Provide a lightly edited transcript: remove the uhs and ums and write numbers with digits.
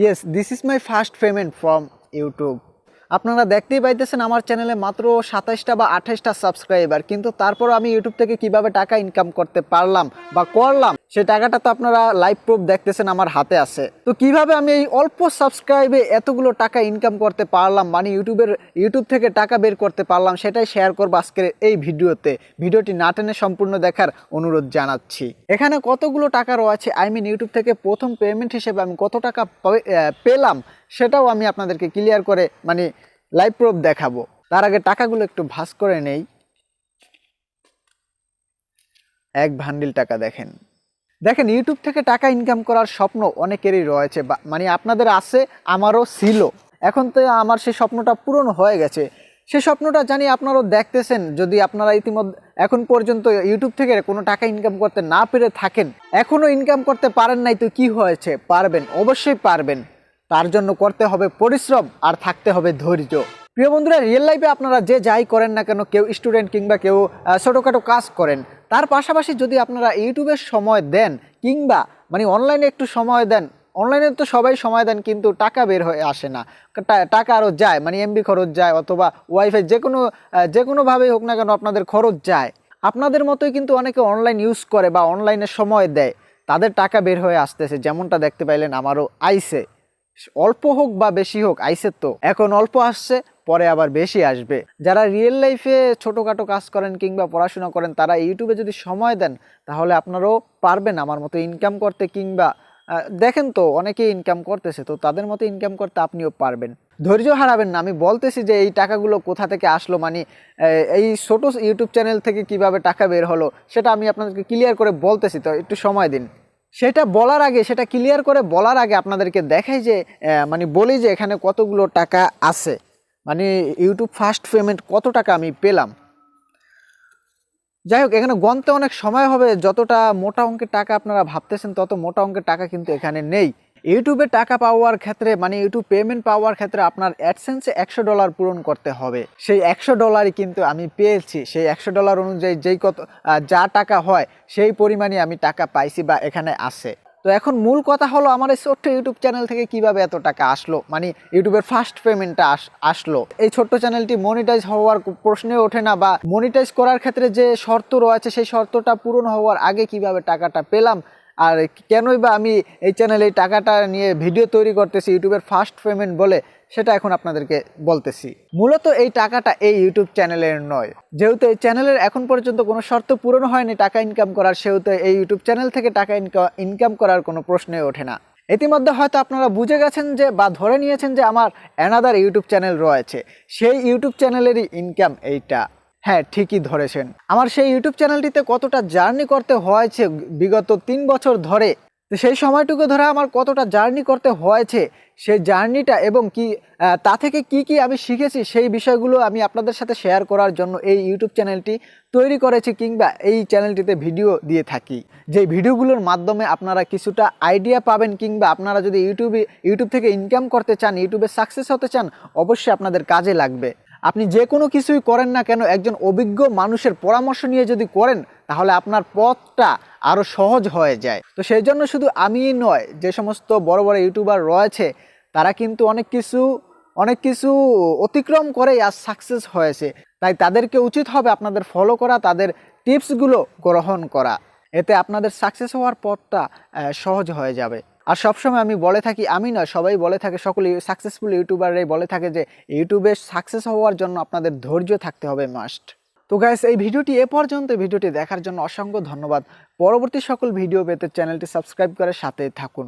Yes, this is my first payment from YouTube. আপনারা দেখতেই পাইতেছেন আমার চ্যানেলে মাত্র 27টা বা 28টা সাবস্ক্রাইবার, কিন্তু তারপর আমি ইউটিউব থেকে কিভাবে টাকা ইনকাম করতে পারলাম বা করলাম সেই টাকাটা তো আপনারা লাইভ প্রুফ দেখতেছেন আমার হাতে আছে। তো কিভাবে আমি এই অল্প সাবস্ক্রাইবে এতগুলো টাকা ইনকাম করতে পারলাম, মানে ইউটিউব থেকে টাকা বের করতে পারলাম, সেটাই শেয়ার করবো আজকের এই ভিডিওতে। ভিডিওটি না টেনে সম্পূর্ণ দেখার অনুরোধ জানাচ্ছি। এখানে কতগুলো টাকা রয়েছে, ইউটিউব থেকে প্রথম পেমেন্ট হিসেবে আমি কত টাকা পেলাম সেটাও আমি আপনাদেরকে ক্লিয়ার করে মানে লাইভ প্রুফ দেখাবো। তার আগে টাকাগুলো একটু ভাঁজ করে নেই। এক ভান্ডিল টাকা দেখেন ইউটিউব থেকে টাকা ইনকাম করার স্বপ্ন অনেকেরই রয়েছে, মানে আপনাদের আছে, আমারও ছিল। এখন তো আমার সেই স্বপ্নটা পূরণ হয়ে গেছে। সেই স্বপ্নটা জানি আপনারাও দেখতেছেন। যদি আপনারা ইতিমধ্যে এখন পর্যন্ত ইউটিউব থেকে কোনো টাকা ইনকাম করতে না পেরে থাকেন, এখনও ইনকাম করতে পারেন নাই, তো কি হয়েছে, পারবেন, অবশ্যই পারবেন। তার জন্য করতে হবে পরিশ্রম আর থাকতে হবে ধৈর্য। প্রিয় বন্ধুরা, রিয়েল লাইফে আপনারা যে যাই করেন না কেন, কেউ স্টুডেন্ট কিংবা কেউ ছোটোখাটো কাজ করেন, তার পাশাপাশি যদি আপনারা ইউটিউবের সময় দেন কিংবা মানে অনলাইনে একটু সময় দেন, অনলাইনে তো সবাই সময় দেন কিন্তু টাকা বের হয়ে আসে না, টাকা আরও যায়, মানে এমবি খরচ যায় অথবা ওয়াইফাই, যে কোনোভাবেই হোক না কেন আপনাদের খরচ যায়। আপনাদের মতোই কিন্তু অনেকে অনলাইন ইউজ করে বা অনলাইনে সময় দেয়, তাদের টাকা বের হয়ে আসতেছে। যেমনটা দেখতে পাইলেন আমারও আইসে, অল্প হোক বা বেশি হোক আইসে। তো এখন অল্প আসছে, পরে আবার বেশি আসবে। যারা রিয়েল লাইফে ছোটোখাটো কাজ করেন কিংবা পড়াশোনা করেন, তারা ইউটিউবে যদি সময় দেন তাহলে আপনারাও পারবেন আমার মতো ইনকাম করতে। কিংবা দেখেন তো অনেকেই ইনকাম করতেছে, তো তাদের মতো ইনকাম করতে আপনিও পারবেন। ধৈর্য হারাবেন না। আমি বলতেছি যে এই টাকাগুলো কোথা থেকে আসলো, মানে এই ছোটো ইউটিউব চ্যানেল থেকে কিভাবে টাকা বের হলো সেটা আমি আপনাদেরকে ক্লিয়ার করে বলতেছি, তো একটু সময় দিন। সেটা বলার আগে, সেটা ক্লিয়ার করে বলার আগে আপনাদেরকে দেখাই যে মানে বলি যে এখানে কতগুলো টাকা আছে, মানে ইউটিউব ফার্স্ট পেমেন্ট কত টাকা আমি পেলাম। যাই হোক, এখানে গণতে অনেক সময় হবে। যতটা মোটা অঙ্কের টাকা আপনারা ভাবতেছেন তত মোটা অঙ্কের টাকা কিন্তু এখানে নেই। ইউটিউবে টাকা পাওয়ার ক্ষেত্রে, মানে ইউটিউব পেমেন্ট পাওয়ার ক্ষেত্রে আপনার অ্যাডসেন্সে $100 পূরণ করতে হবে। সেই $100 কিন্তু আমি পেয়েছি। সেই $100 অনুযায়ী যা টাকা হয় সেই পরিমাণে আমি টাকা পাইছি বা এখানে আছে। তো এখন মূল কথা হলো, আমার এই ছোট্ট ইউটিউব চ্যানেল থেকে কিভাবে এত টাকা আসলো, মানে ইউটিউবের ফার্স্ট পেমেন্টটা আসলো। এই ছোট্ট চ্যানেলটি মনিটাইজ হওয়ার প্রশ্নে ওঠে না, বা মনিটাইজ করার ক্ষেত্রে যে শর্ত রয়েছে সেই শর্তটা পূরণ হওয়ার আগে কিভাবে টাকাটা পেলাম, আর কেনই বা আমি এই চ্যানেলে এই টাকাটা নিয়ে ভিডিও তৈরি করতেছি ইউটিউবের ফার্স্ট পেমেন্ট বলে, সেটা এখন আপনাদেরকে বলতেছি। মূলত এই টাকাটা এই ইউটিউব চ্যানেলের নয়। যেহেতু এই চ্যানেলের এখন পর্যন্ত কোনো শর্ত পূরণ হয়নি টাকা ইনকাম করার, সেহেতু এই ইউটিউব চ্যানেল থেকে টাকা ইনকাম করার কোনো প্রশ্নই ওঠে না। ইতিমধ্যে হয়তো আপনারা বুঝে গেছেন যে, বা ধরে নিয়েছেন যে আমার অ্যানাদার ইউটিউব চ্যানেল রয়েছে, সেই ইউটিউব চ্যানেলেরই ইনকাম এইটা। হ্যাঁ, ঠিকই ধরেছেন। আমার সেই ইউটিউব চ্যানেলটিতে কতটা জার্নি করতে হয়েছে বিগত 3 বছর ধরে, তো সেই সময়টুকু ধরে আমার কতটা জার্নি করতে হয়েছে, সেই জার্নিটা এবং তা থেকে কি আমি শিখেছি, সেই বিষয়গুলো আমি আপনাদের সাথে শেয়ার করার জন্য এই ইউটিউব চ্যানেলটি তৈরি করেছি কিংবা এই চ্যানেলটিতে ভিডিও দিয়ে থাকি। যে ভিডিওগুলোর মাধ্যমে আপনারা কিছুটা আইডিয়া পাবেন, কিংবা আপনারা যদি ইউটিউব থেকে ইনকাম করতে চান, ইউটিউবে সাকসেস হতে চান, অবশ্যই আপনাদের কাজে লাগবে। আপনি যে কোনো কিছুই করেন না কেন, একজন অভিজ্ঞ মানুষের পরামর্শ নিয়ে যদি করেন তাহলে আপনার পথটা আরও সহজ হয়ে যায়। তো সেই জন্য শুধু আমিই নয়, যে সমস্ত বড় বড় ইউটিউবার রয়েছে তারা কিন্তু অনেক কিছু অতিক্রম করেই আজ সাকসেস হয়েছে। তাই তাদেরকে উচিত হবে আপনাদের ফলো করা, তাদের টিপসগুলো গ্রহণ করা। এতে আপনাদের সাকসেস হওয়ার পথটা সহজ হয়ে যাবে। আর সবসময় আমি বলে থাকি, আমি নয়, সবাই বলে থাকে, সকলে সাকসেসফুল ইউটিউবাররাই বলে থাকে যে ইউটিউবে সাকসেস হওয়ার জন্য আপনাদের ধৈর্য থাকতে হবে মাস্ট। তো গাইস, এই ভিডিওটি এ পর্যন্ত। ভিডিওটি দেখার জন্য অসংখ্য ধন্যবাদ। পরবর্তী সকল ভিডিও পেতে চ্যানেলটি সাবস্ক্রাইব করে সাথে থাকুন।